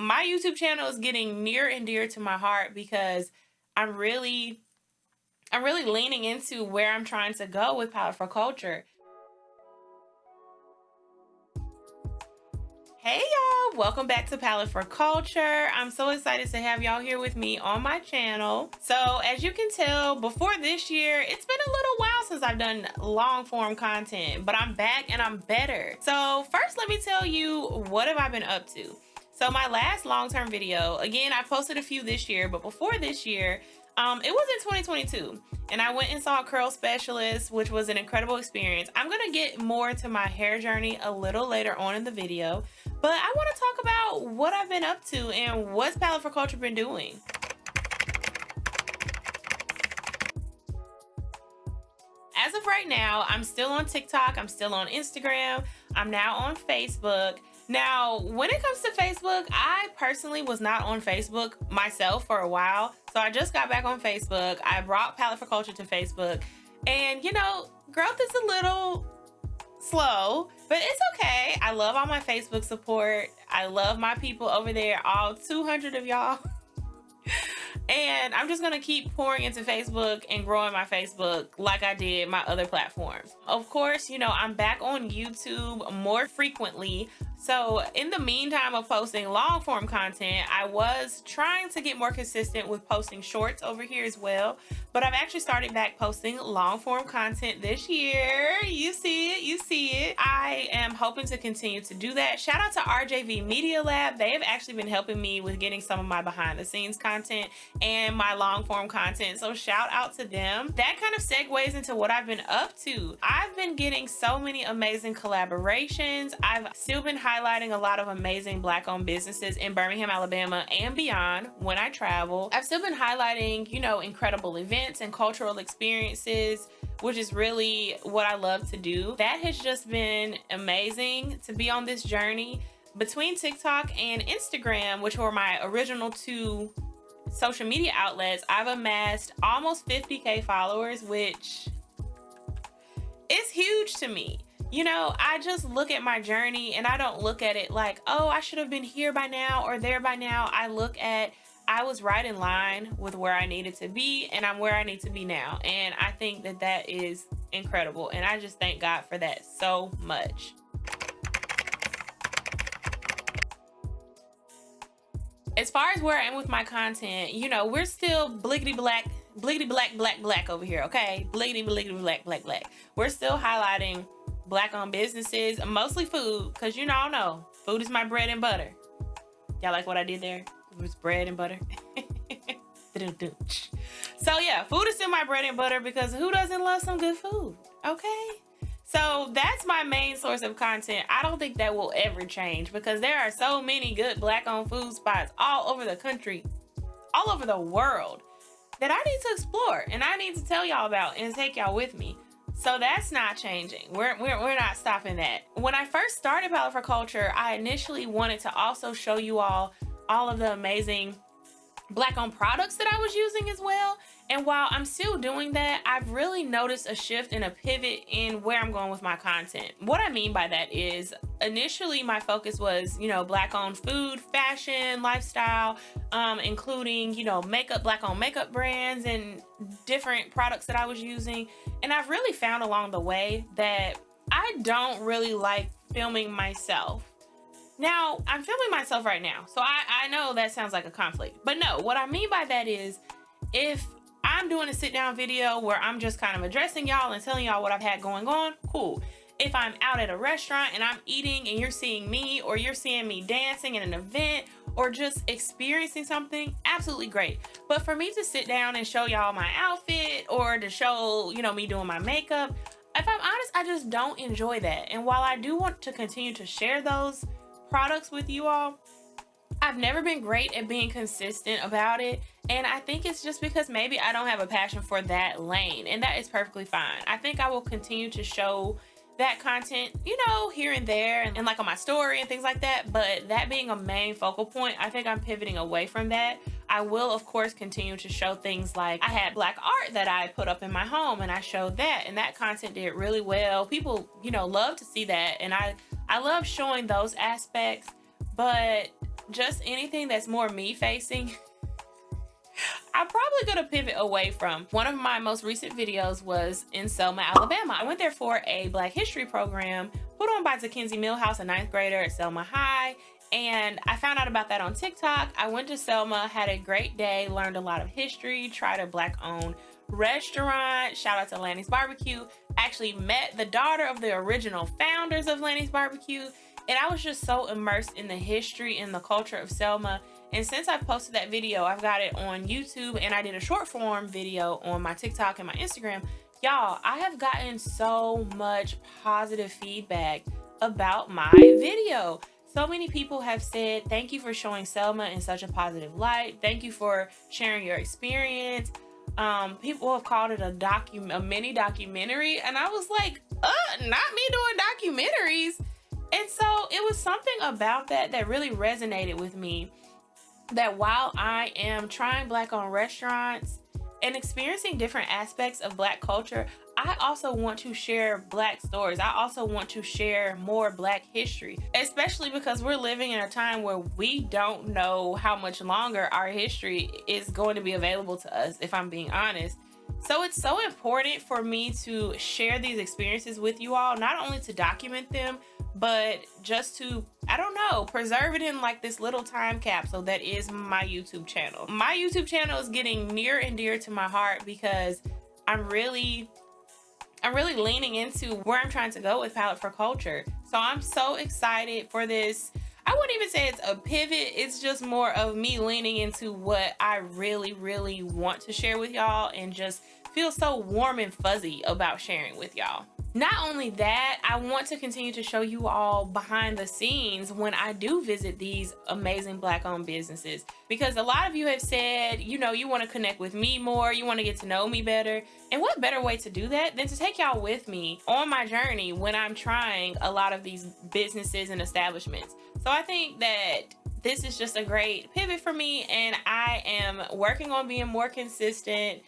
my YouTube channel is getting near and dear to my heart because I'm really leaning into where I'm trying to go with Palate For Culture. Hey y'all, welcome back to Palate For Culture. I'm so excited to have y'all here with me on my channel. So as you can tell, before this year, it's been a little while since I've done long form content, but I'm back and I'm better. So first, let me tell you, what have I been up to? So my last long-term video, again, I posted a few this year, but before this year, it was in 2022, and I went and saw a curl specialist, which was an incredible experience. I'm gonna get more to my hair journey a little later on in the video, but I wanna talk about what I've been up to and what's Palate For Culture been doing. As of right now, I'm still on TikTok, I'm still on Instagram, I'm now on Facebook. Now, when it comes to Facebook, I personally was not on Facebook myself for a while. So I just got back on Facebook. I brought Palate For Culture to Facebook. And you know, growth is a little slow, but it's okay. I love all my Facebook support. I love my people over there, all 200 of y'all. And I'm just gonna keep pouring into Facebook and growing my Facebook like I did my other platforms. Of course, you know, I'm back on YouTube more frequently. So in the meantime of posting long form content, I was trying to get more consistent with posting shorts over here as well. But I've actually started back posting long form content this year. You see it, you see it. I am hoping to continue to do that. Shout out to RJV Media Lab. They have actually been helping me with getting some of my behind the scenes content and my long form content. So shout out to them. That kind of segues into what I've been up to. I've been getting so many amazing collaborations. I've still been highlighting a lot of amazing Black-owned businesses in Birmingham, Alabama and beyond when I travel. I've still been highlighting, you know, incredible events and cultural experiences, which is really what I love to do. That has just been amazing to be on this journey. Between TikTok and Instagram, which were my original two social media outlets, I've amassed almost 50K followers, which is huge to me. You know, I just look at my journey and I don't look at it like, oh, I should have been here by now or there by now. I look at, I was right in line with where I needed to be and I'm where I need to be now. And I think that that is incredible. And I just thank God for that so much. As far as where I am with my content, you know, we're still bliggity black over here, okay? Bliggity black. We're still highlighting Black-owned businesses, mostly food, because you know, food is my bread and butter. Y'all like what I did there? It was bread and butter. So yeah, food is still my bread and butter because who doesn't love some good food, okay? So that's my main source of content. I don't think that will ever change because there are so many good Black-owned food spots all over the country, all over the world that I need to explore and I need to tell y'all about and take y'all with me. So that's not changing. We're not stopping that. When I first started Palate For Culture, I initially wanted to also show you all of the amazing Black-owned products that I was using as well. And while I'm still doing that, I've really noticed a shift and a pivot in where I'm going with my content. What I mean by that is initially my focus was, you know, Black-owned food, fashion, lifestyle, including, you know, makeup, Black-owned makeup brands and different products that I was using. And I've really found along the way that I don't really like filming myself. Now, I'm filming myself right now, so I know that sounds like a conflict. But no, what I mean by that is if I'm doing a sit-down video where I'm just kind of addressing y'all and telling y'all what I've had going on, cool. If I'm out at a restaurant and I'm eating and you're seeing me or you're seeing me dancing in an event or just experiencing something, absolutely great. But for me to sit down and show y'all my outfit or to show, you know, me doing my makeup, if I'm honest, I just don't enjoy that. And while I do want to continue to share those products with you all, I've never been great at being consistent about it. And I think it's just because maybe I don't have a passion for that lane, and that is perfectly fine. I think I will continue to show that content, you know, here and there and like on my story and things like that. But that being a main focal point, I think I'm pivoting away from that. I will, of course, continue to show things like I had Black art that I put up in my home and I showed that, and that content did really well. People, you know, love to see that. And I love showing those aspects, but just anything that's more me facing, I'm probably gonna pivot away from. One of my most recent videos was in Selma, Alabama. I went there for a Black History program put on by Zakinsey Millhouse, a 9th grader at Selma High. And I found out about that on TikTok. I went to Selma, had a great day, learned a lot of history, tried a Black-owned restaurant. Shout out to Lanny's Barbecue. Actually met the daughter of the original founders of Lanny's Barbecue. And I was just so immersed in the history and the culture of Selma. And since I've posted that video, I've got it on YouTube, and I did a short form video on my TikTok and my Instagram. Y'all, I have gotten so much positive feedback about my video. So many people have said, thank you for showing Selma in such a positive light. Thank you for sharing your experience. People have called it a mini documentary. And I was like, not me doing documentaries. And so it was something about that really resonated with me. That while I am trying Black-owned restaurants and experiencing different aspects of Black culture, I also want to share Black stories. I also want to share more Black history, especially because we're living in a time where we don't know how much longer our history is going to be available to us, if I'm being honest. So it's so important for me to share these experiences with you all, not only to document them, but just to, I don't know, preserve it in like this little time capsule that is my YouTube channel. My YouTube channel is getting near and dear to my heart because I'm really leaning into where I'm trying to go with Palate for Culture. So I'm so excited for this. I wouldn't even say it's a pivot. It's just more of me leaning into what I really want to share with y'all and just feel so warm and fuzzy about sharing with y'all. Not only that, I want to continue to show you all behind the scenes when I do visit these amazing Black-owned businesses, because a lot of you have said, you know, you want to connect with me more, you want to get to know me better. And what better way to do that than to take y'all with me on my journey when I'm trying a lot of these businesses and establishments. So I think that this is just a great pivot for me, and I am working on being more consistent.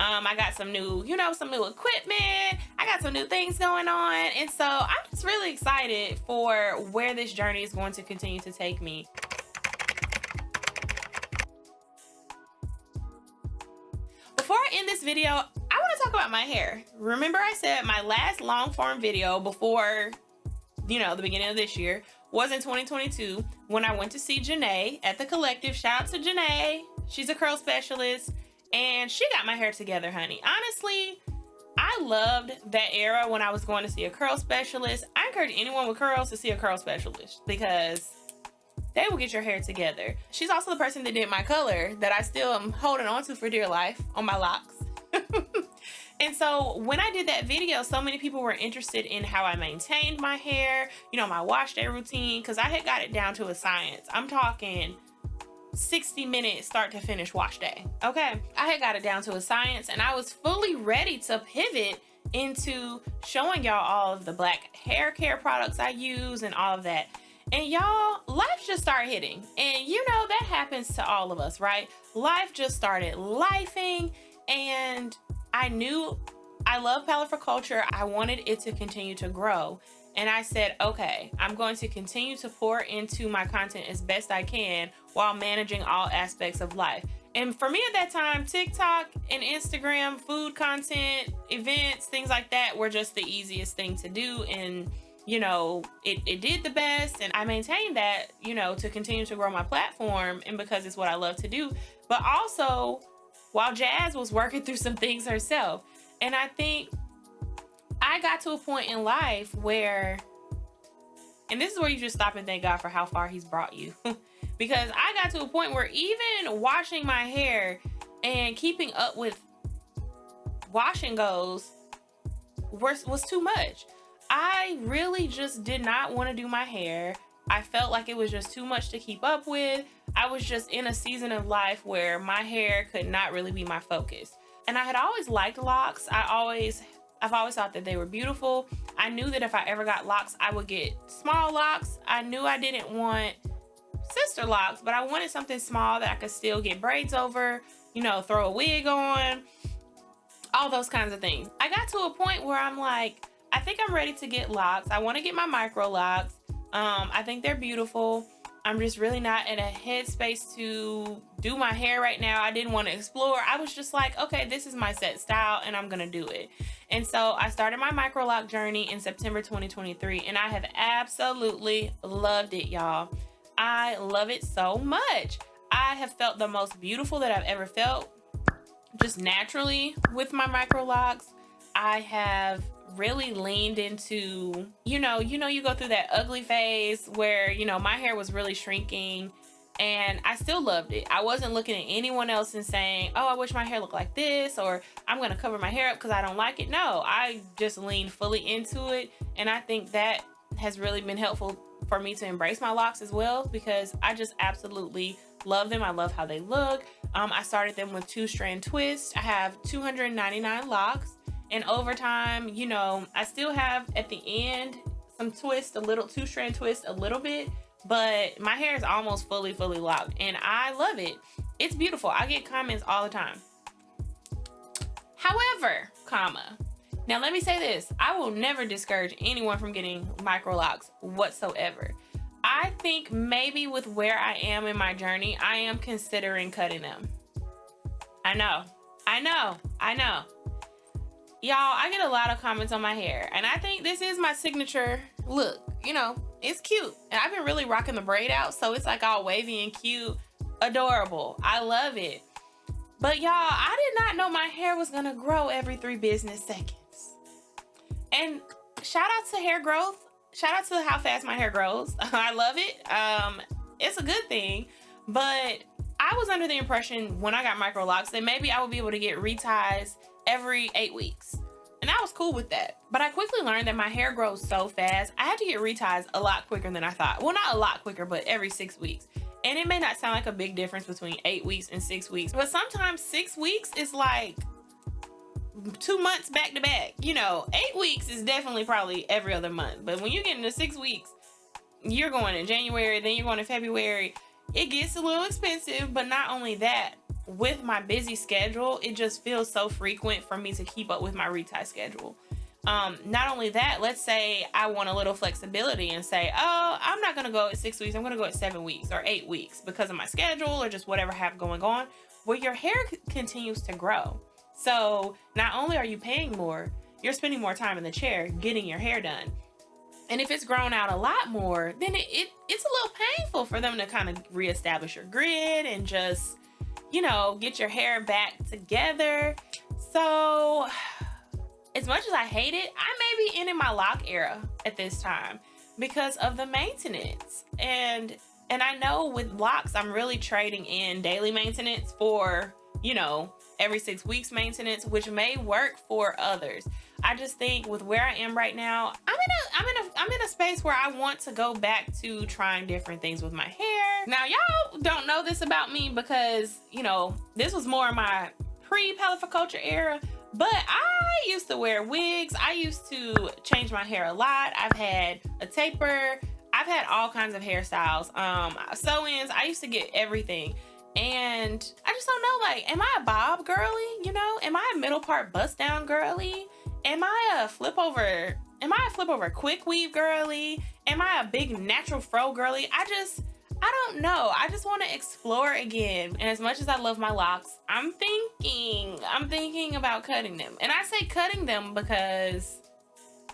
I got some new equipment. I got some new things going on. And so I'm just really excited for where this journey is going to continue to take me. Before I end this video, I want to talk about my hair. Remember I said my last long form video before, the beginning of this year was in 2022 when I went to see Janae at the Collective. Shout out to Janae. She's a curl specialist. And she got my hair together, honey. Honestly, I loved that era when I was going to see a curl specialist. I encourage anyone with curls to see a curl specialist because they will get your hair together. She's also the person that did my color that I still am holding on to for dear life on my locks. And so when I did that video, so many people were interested in how I maintained my hair, my wash day routine, because I had got it down to a science. I'm talking 60-minute start to finish wash day. Okay, I had got it down to a science, and I was fully ready to pivot into showing y'all all of the Black hair care products I use and all of that. And y'all, life just started hitting, and that happens to all of us, right? Life just started lifing, and I knew I love Palate for Culture. I wanted it to continue to grow. And I said, okay, I'm going to continue to pour into my content as best I can while managing all aspects of life. And for me at that time, TikTok and Instagram, food content, events, things like that were just the easiest thing to do. And, it did the best. And I maintained that, to continue to grow my platform, and because it's what I love to do. But also, while Jazz was working through some things herself. And I think I got to a point in life where, and this is where you just stop and thank God for how far he's brought you. Because I got to a point where even washing my hair and keeping up with wash and goes was too much. I really just did not want to do my hair. I felt like it was just too much to keep up with. I was just in a season of life where my hair could not really be my focus. And I had always liked locks. I've always thought that they were beautiful. I knew that if I ever got locks, I would get small locks. I knew I didn't want sister locks, but I wanted something small that I could still get braids over, throw a wig on, all those kinds of things. I got to a point where I'm like, I think I'm ready to get locks. I want to get my Microlocs. I think they're beautiful. I'm just really not in a headspace to do my hair right now. I didn't want to explore. I was just like, okay, this is my set style and I'm gonna do it. And so I started my Microloc journey in September 2023, and I have absolutely loved it, y'all. I love it so much. I have felt the most beautiful that I've ever felt just naturally with my Microlocs. I have really leaned into, you go through that ugly phase where, my hair was really shrinking, and I still loved it. I wasn't looking at anyone else and saying, oh, I wish my hair looked like this, or I'm going to cover my hair up because I don't like it. No, I just leaned fully into it. And I think that has really been helpful for me to embrace my locks as well, because I just absolutely love them. I love how they look. I started them with 2-strand twists. I have 299 locks. And over time, I still have at the end some twist, a little 2-strand twist, a little bit, but my hair is almost fully locked, and I love it. It's beautiful. I get comments all the time. However, now let me say this. I will never discourage anyone from getting Microlocs whatsoever. I think maybe with where I am in my journey, I am considering cutting them. I know. Y'all, I get a lot of comments on my hair, and I think this is my signature look. It's cute, and I've been really rocking the braid out, so it's like all wavy and cute, adorable. I love it. But y'all, I did not know my hair was gonna grow every 3 business seconds. And shout out to hair growth. Shout out to how fast my hair grows. I love it. It's a good thing, but I was under the impression when I got Microlocs that maybe I would be able to get reties every 8 weeks. And I was cool with that. But I quickly learned that my hair grows so fast, I had to get reties a lot quicker than I thought. Well, not a lot quicker, but every 6 weeks. And it may not sound like a big difference between 8 weeks and 6 weeks, but sometimes 6 weeks is like 2 months back to back. 8 weeks is definitely probably every other month. But when you get into 6 weeks, you're going in January, then you're going in February. It gets a little expensive, but not only that, with my busy schedule, it just feels so frequent for me to keep up with my retie schedule. Not only that, let's say I want a little flexibility and say, oh, I'm not gonna go at 6 weeks, I'm gonna go at 7 weeks or 8 weeks because of my schedule or just whatever I have going on. Well, your hair continues to grow. So not only are you paying more, you're spending more time in the chair getting your hair done. And if it's grown out a lot more, then it's a little painful for them to kind of reestablish your grid and just, get your hair back together. So as much as I hate it, I may be in my lock era at this time because of the maintenance. And I know with locks, I'm really trading in daily maintenance for, every 6 weeks maintenance, which may work for others. I just think with where I am right now, I'm in a space where I want to go back to trying different things with my hair. Now, y'all don't know this about me because, this was more my pre-Palate For Culture era, but I used to wear wigs. I used to change my hair a lot. I've had a taper. I've had all kinds of hairstyles. Sew-ins. I used to get everything. And I just don't know, am I a bob girly? Am I a middle part bust down girly? Am I a flip over quick weave girly? Am I a big natural fro girly? I don't know. I just want to explore again. And as much as I love my locks, I'm thinking about cutting them. And I say cutting them because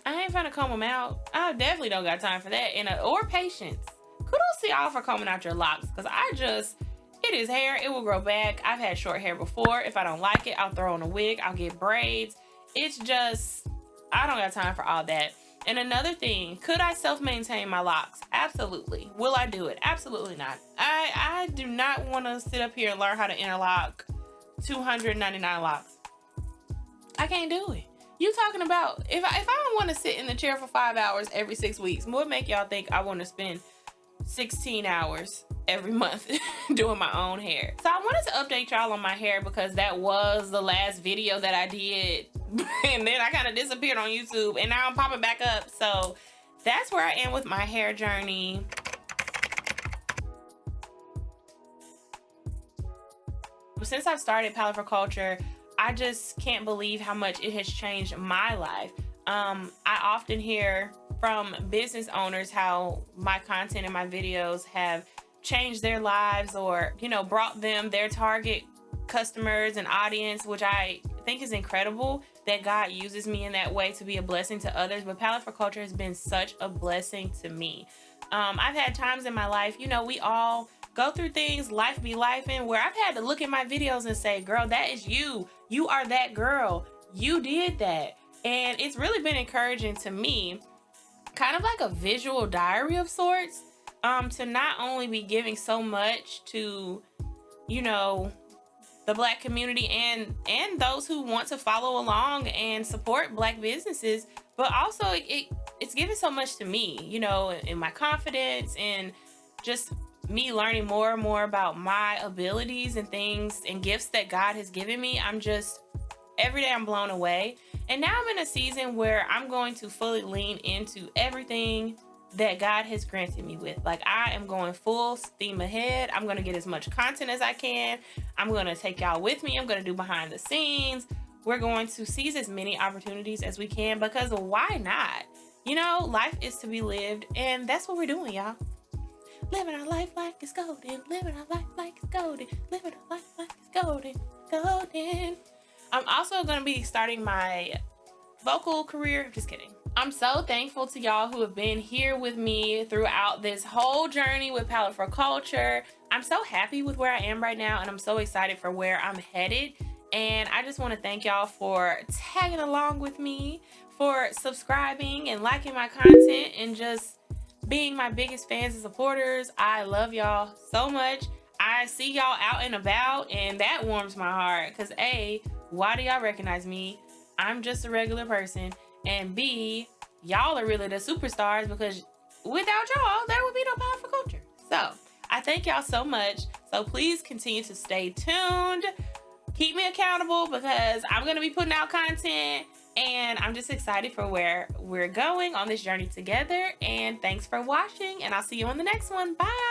I ain't finna comb them out. I definitely don't got time for that. Or patience. Kudos to y'all for combing out your locks, because it is hair. It will grow back. I've had short hair before. If I don't like it, I'll throw on a wig. I'll get braids. It's just, I don't got time for all that. And another thing, could I self-maintain my locks? Absolutely. Will I do it? Absolutely not. I do not want to sit up here and learn how to interlock 299 locks. I can't do it. You talking about, if I don't want to sit in the chair for 5 hours every 6 weeks, what make y'all think I want to spend 16 hours every month doing my own hair? So I wanted to update y'all on my hair because that was the last video that I did. And then I kind of disappeared on YouTube, and now I'm popping back up. So that's where I am with my hair journey. Since I've started Palate For Culture, I just can't believe how much it has changed my life. I often hear from business owners how my content and my videos have changed their lives or, you know, brought them their target customers and audience, which I think is incredible that God uses me in that way to be a blessing to others. But Palate for Culture has been such a blessing to me. I've had times in my life, you know, we all go through things, life be lifing, where I've had to look at my videos and say, girl, that is you. You are that girl. You did that. And it's really been encouraging to me, kind of like a visual diary of sorts, to not only be giving so much to, you know, the Black community and those who want to follow along and support Black businesses, but also it's given so much to me, you know, in my confidence and just me learning more and more about my abilities and things and gifts that God has given me. I'm just, every day I'm blown away. And now I'm in a season where I'm going to fully lean into everything that God has granted me with. Like, I am going full steam ahead. I'm going to get as much content as I can. I'm going to take y'all with me. I'm going to do behind the scenes. We're going to seize as many opportunities as we can, because why not? You know, life is to be lived, and that's what we're doing, y'all. Living our life like it's golden. Living our life like it's golden. Living our life like it's golden. Golden. I'm also going to be starting my vocal career. Just kidding. I'm so thankful to y'all who have been here with me throughout this whole journey with Palate for Culture. I'm so happy with where I am right now, and I'm so excited for where I'm headed. And I just want to thank y'all for tagging along with me, for subscribing and liking my content, and just being my biggest fans and supporters. I love y'all so much. I see y'all out and about, and that warms my heart, because A, why do y'all recognize me? I'm just a regular person. And B, y'all are really the superstars, because without y'all, there would be no Palate for Culture. So I thank y'all so much. So please continue to stay tuned. Keep me accountable, because I'm going to be putting out content, and I'm just excited for where we're going on this journey together. And thanks for watching, and I'll see you on the next one. Bye.